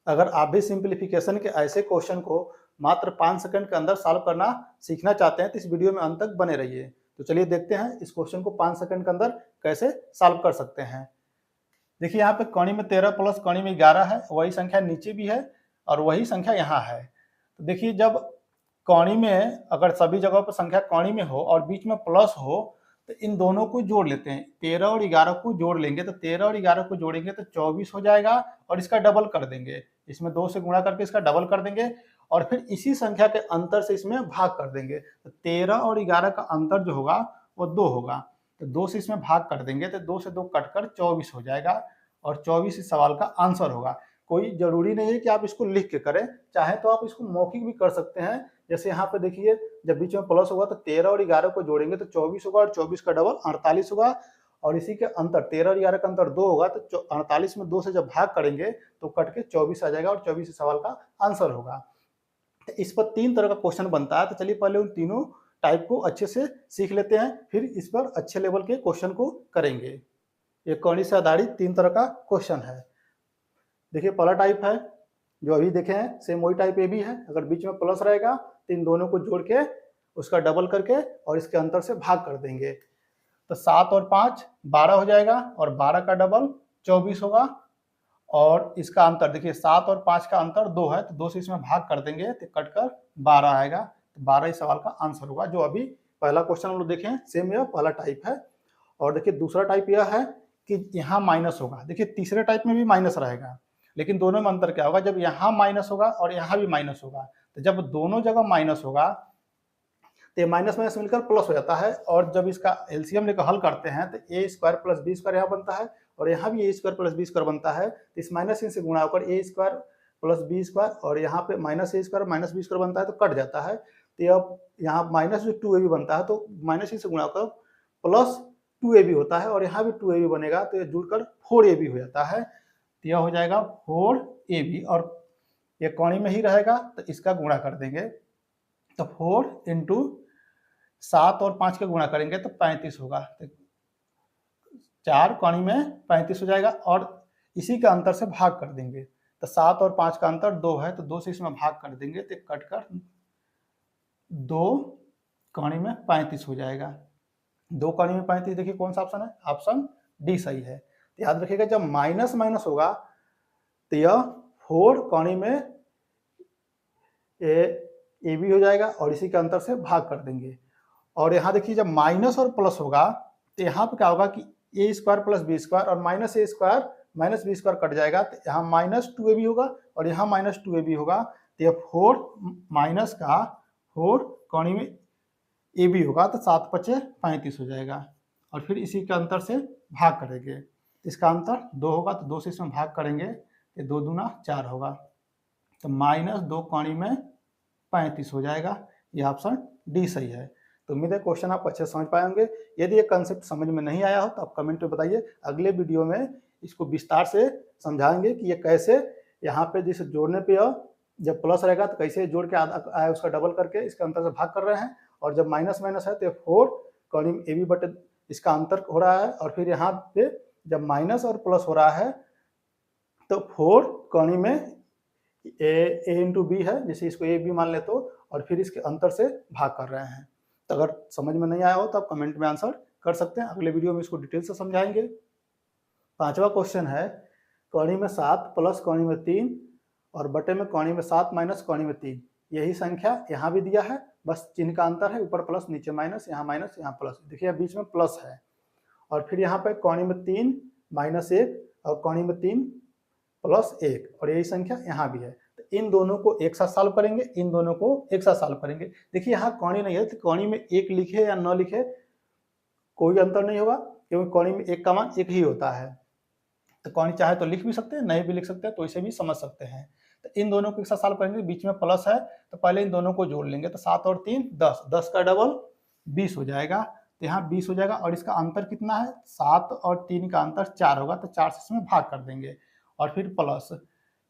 अगर आप भी सिंप्लीफिकेशन के ऐसे क्वेश्चन को मात्र 5 सेकंड के अंदर सॉल्व करना सीखना चाहते हैं तो इस वीडियो में अंत तक बने रहिए। तो चलिए देखते हैं इस क्वेश्चन को 5 सेकंड के अंदर कैसे सॉल्व कर सकते हैं। देखिए यहाँ पे कौड़ी में 13 प्लस कौड़ी में 11 है, वही संख्या नीचे भी है और वही संख्या यहाँ है। तो देखिए जब कौड़ी में अगर सभी जगहों पर संख्या कौड़ी में हो और बीच में प्लस हो तो इन दोनों को जोड़ लेते हैं। 13 और 11 को जोड़ लेंगे तो 13 और 11 को जोड़ेंगे तो 24 हो जाएगा और इसका डबल कर देंगे। इसमें 2 से गुणा करके इसका डबल कर देंगे और फिर इसी संख्या के अंतर से इसमें भाग कर देंगे। तो 13 और 11 का अंतर जो होगा वो 2 होगा। तो 2 से इसमें भाग कर देंगे तो 2 से 2 कटकर 24 हो जाएगा और 24 इस सवाल का आंसर होगा। कोई जरूरी नहीं है कि आप इसको लिख के करें, चाहे तो आप इसको मौखिक भी कर सकते हैं। जैसे यहाँ पे देखिए जब बीच में प्लस होगा तो 13 और 11 को जोड़ेंगे तो 24 होगा और 24 का डबल 48 होगा और इसी के अंतर 13 और 11 का अंतर 2 होगा तो 48 में 2 से जब भाग करेंगे तो कट के 24 आ जाएगा और 24 इस सवाल का आंसर होगा। तो इस पर 3 तरह का क्वेश्चन बनता है। तो चलिए पहले उन तीनों टाइप को अच्छे से सीख लेते हैं, फिर इस पर अच्छे लेवल के क्वेश्चन को करेंगे। ये कौड़ी से आधारित 3 तरह का क्वेश्चन है। देखिए पहला टाइप है जो अभी देखे हैं, सेम वही टाइप ये भी है। अगर बीच में प्लस रहेगा तो इन दोनों को जोड़ के उसका डबल करके और इसके अंतर से भाग कर देंगे। तो 7 और 5 12 हो जाएगा और 12 का डबल 24 होगा और इसका अंतर देखिए 7 और 5 का अंतर 2 है तो 2 से इसमें भाग कर देंगे तो कटकर 12 आएगा। तो 12 इस सवाल का आंसर होगा। जो अभी पहला क्वेश्चन हम लोग देखें सेम यह पहला टाइप है। और देखिए दूसरा टाइप यह है कि यहाँ माइनस होगा। देखिए तीसरे टाइप में भी माइनस रहेगा लेकिन दोनों में अंतर क्या होगा, जब यहाँ माइनस होगा और यहाँ भी माइनस होगा तो जब दोनों जगह माइनस होगा तो ये माइनस माइनस मिलकर प्लस हो जाता है और जब इसका एलसीएम लेकर हल करते हैं तो ए स्क्वायर प्लस बी स्क्वायर यहाँ बनता है और यहाँ भी ए स्क्वायर प्लस बी स्क्वायर बनता है। तो इस माइनस से गुणा होकर ए स्क्वायर प्लस बी स्क्वायर और यहाँ पे minus A square minus B square बनता है तो कट जाता है। तो अब यहाँ माइनस जो 2ab बनता है तो माइनस से गुणा होकर प्लस 2ab होता है और यहाँ भी 2ab बनेगा तो ये जुड़कर 4ab हो जाता है। तो यह हो जाएगा 4ab और ये कौड़ी में ही रहेगा तो इसका गुणा कर देंगे। तो 4 इंटू 7 और 5 का गुणा करेंगे तो 35 होगा। तो 4 कौड़ी में 35 हो जाएगा और इसी के अंतर से भाग कर देंगे। तो 7 और 5 का अंतर 2 है तो 2 से इसमें भाग कर देंगे तो कट कर 2 कौड़ी में 35 हो जाएगा। 2 कौड़ी में 35 देखिए कौन सा ऑप्शन है, ऑप्शन डी सही है। तो याद रखिएगा जब माइनस माइनस होगा तो यह 4 कौड़ी में ए बी हो जाएगा और इसी के अंतर से भाग कर देंगे। और यहाँ देखिए जब माइनस और प्लस होगा तो यहाँ पे क्या होगा कि A square plus B square और minus A square minus B square cut जाएगा तो यहाँ माइनस 2ab होगा और यहाँ माइनस 2ab होगा। तो यह 4 माइनस का 4 कौड़ी में ab होगा तो 7 पचे 35 हो जाएगा और फिर इसी के अंतर से भाग करेंगे। इसका अंतर 2 होगा तो 2 से इसमें भाग करेंगे तो 2 दूना 4 होगा। तो माइनस 2 कौड़ी में 35 हो जाएगा। यह ऑप्शन डी सही है। तो उम्मीद है क्वेश्चन आप अच्छे समझ पाए होंगे। यदि ये कंसेप्ट समझ में नहीं आया हो तो आप कमेंट में बताइए, अगले वीडियो में इसको विस्तार से समझाएंगे कि ये कैसे यहाँ पे जिस जोड़ने पे जब प्लस रहेगा तो कैसे जोड़ के आया उसका डबल करके इसके अंतर से भाग कर रहे हैं और जब माइनस माइनस है तो 4 कौड़ी में ab बटे इसका अंतर हो रहा है और फिर यहाँ पे जब माइनस और प्लस हो रहा है तो 4 कौड़ी में ए इंटू बी है, जैसे इसको ए बी मान ले तो, और फिर इसके अंतर से भाग कर रहे हैं। तो अगर समझ में नहीं आया हो तो आप कमेंट में आंसर कर सकते हैं, अगले वीडियो में इसको डिटेल से समझाएंगे। 5वां क्वेश्चन है कौड़ी में 7 प्लस कौड़ी में 3 और बटे में कौड़ी में 7 माइनस कौड़ी में 3। यही संख्या यहाँ भी दिया है, बस चिन्ह का अंतर है, ऊपर प्लस नीचे माइनस, यहाँ प्लस। देखिए बीच में प्लस है और फिर यहाँ पे कौड़ी में 3 माइनस 1 और कौड़ी में 3 प्लस 1 और यही संख्या यहाँ भी है। तो इन दोनों को एक साथ सॉल्व करेंगे, इन दोनों को एक साथ सॉल्व करेंगे। देखिए यहाँ कौड़ी नहीं है तो कौड़ी में 1 लिखे या न लिखे कोई अंतर नहीं होगा क्योंकि कौड़ी में 1 का मान 1 ही होता है। तो कौड़ी चाहे तो लिख भी सकते हैं, नहीं भी लिख सकते हैं तो इसे भी समझ सकते हैं। तो इन दोनों को एक साथ सॉल्व करेंगे, बीच में प्लस है तो पहले इन दोनों को जोड़ लेंगे। तो 7 और 3 10, 10 का डबल 20 हो जाएगा। तो यहाँ 20 हो जाएगा और इसका अंतर कितना है, 7 और 3 का अंतर 4 होगा तो 4 से इसमें भाग कर देंगे और फिर प्लस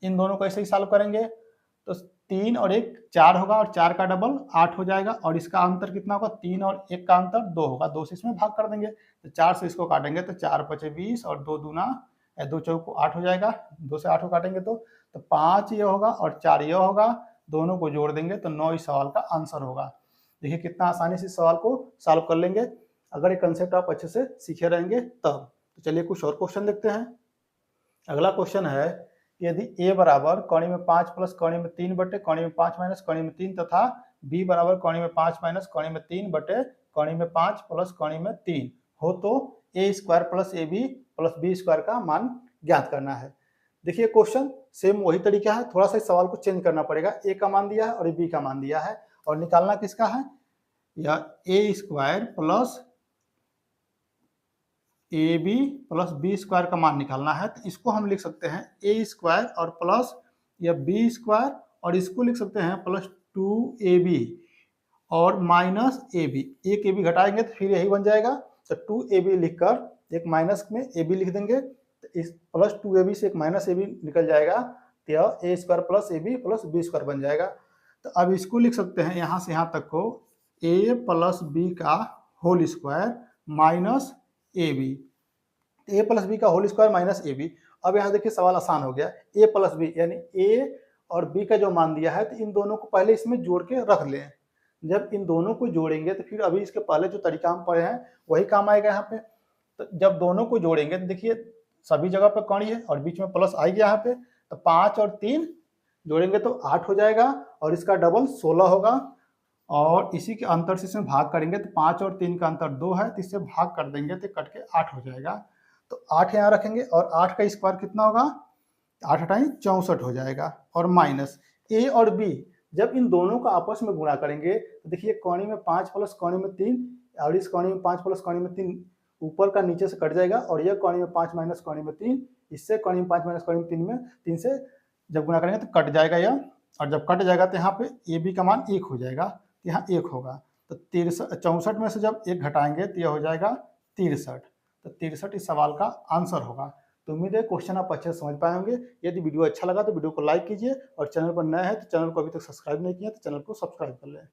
इन दोनों को ऐसे ही सॉल्व करेंगे। तो 3 और 1 4 होगा और 4 का डबल 8 हो जाएगा और इसका अंतर कितना होगा, 3 और 1 का अंतर 2 होगा, 2 से इसमें भाग कर देंगे। तो 4 से इसको काटेंगे तो 4 पचे 20 और 2 दूना दो चौक को 8 हो जाएगा, 2 से 8 को काटेंगे तो 5 ये होगा और 4 ये होगा, दोनों को जोड़ देंगे तो 9 इस सवाल का आंसर होगा। देखिए कितना आसानी से इस सवाल को सॉल्व कर लेंगे अगर ये कंसेप्ट आप अच्छे से सीखे रहेंगे तब। तो चलिए कुछ और क्वेश्चन देखते हैं। अगला क्वेश्चन है यदि a बराबर कौड़ी में 5 प्लस कौड़ी में 3 बटे कौड़ी में 5 माइनस कौड़ी में 3 तथा b बराबर कौड़ी में 5 माइनस कौड़ी में 3 बटे कौड़ी में 5 प्लस कौड़ी में 3 हो तो a square plus ab plus b square का मान ज्ञात करना है। देखिए क्वेश्चन सेम वही तरीका है, थोड़ा सा इस सवाल को चेंज करना पड़ेगा। a का मान दिया है और b का मान दिया है और निकालना किसका है, या a square plus A B plus B square का मान निकालना है। तो इसको हम लिख सकते हैं ए स्क्वायर और प्लस या बी स्क्वायर, और इसको लिख सकते हैं प्लस 2ab और माइनस ए बी। एक ए बी घटाएंगे तो फिर यही बन जाएगा, तो 2ab लिखकर एक माइनस में ए बी लिख देंगे, तो इस प्लस 2ab से एक माइनस ए बी निकल जाएगा, तो यह A square plus A B plus B square बन जाएगा। तो अब इसको लिख सकते हैं यहाँ से यहाँ तक को a प्लस बी का whole square minus A B, A plus B का whole square minus A B. अब यहाँ देखिए सवाल आसान हो गया, ए प्लस बी यानी ए और बी का जो मान दिया है तो इन दोनों को पहले इसमें जोड़ के रख लें। जब इन दोनों को जोड़ेंगे तो फिर अभी इसके पहले जो तरीका हम पढ़े हैं वही काम आएगा यहाँ पे। तो जब दोनों को जोड़ेंगे तो देखिए सभी जगह पे कौड़ी है और बीच में प्लस आएगी यहाँ पे, तो 5 और 3 जोड़ेंगे तो 8 हो जाएगा और इसका डबल 16 होगा, और इसी के अंतर से इसमें भाग करेंगे तो 5 और 3 का अंतर 2 है, तो इससे भाग कर देंगे तो कट के 8 हो जाएगा। तो 8 यहाँ रखेंगे और 8 का स्क्वायर कितना होगा, 8 अठाई 64 हो जाएगा, और माइनस ए और बी जब इन दोनों का आपस में गुणा करेंगे तो देखिए कौड़ी में 5 प्लस कौड़ी में 3 और इस कौड़ी में 5 प्लस कौड़ी में 3 ऊपर का नीचे से कट जाएगा, और यह कौड़ी में 5 माइनस कौड़ी में 3 इससे कौड़ी में 5 माइनस कौड़ी में 3 से जब गुणा करेंगे तो कट जाएगा यह, और जब कट जाएगा तो यहाँ पे ए बी का मान 1 हो जाएगा, तो यहाँ 1 होगा। तो 64 में से जब 1 घटाएंगे तो यह हो जाएगा 63, तो 63 इस सवाल का आंसर होगा। तो उम्मीद है क्वेश्चन आप अच्छे से समझ पाए होंगे। यदि वीडियो अच्छा लगा तो वीडियो को लाइक कीजिए और चैनल पर नए हैं तो चैनल को अभी तक सब्सक्राइब नहीं किया तो चैनल को सब्सक्राइब कर लें।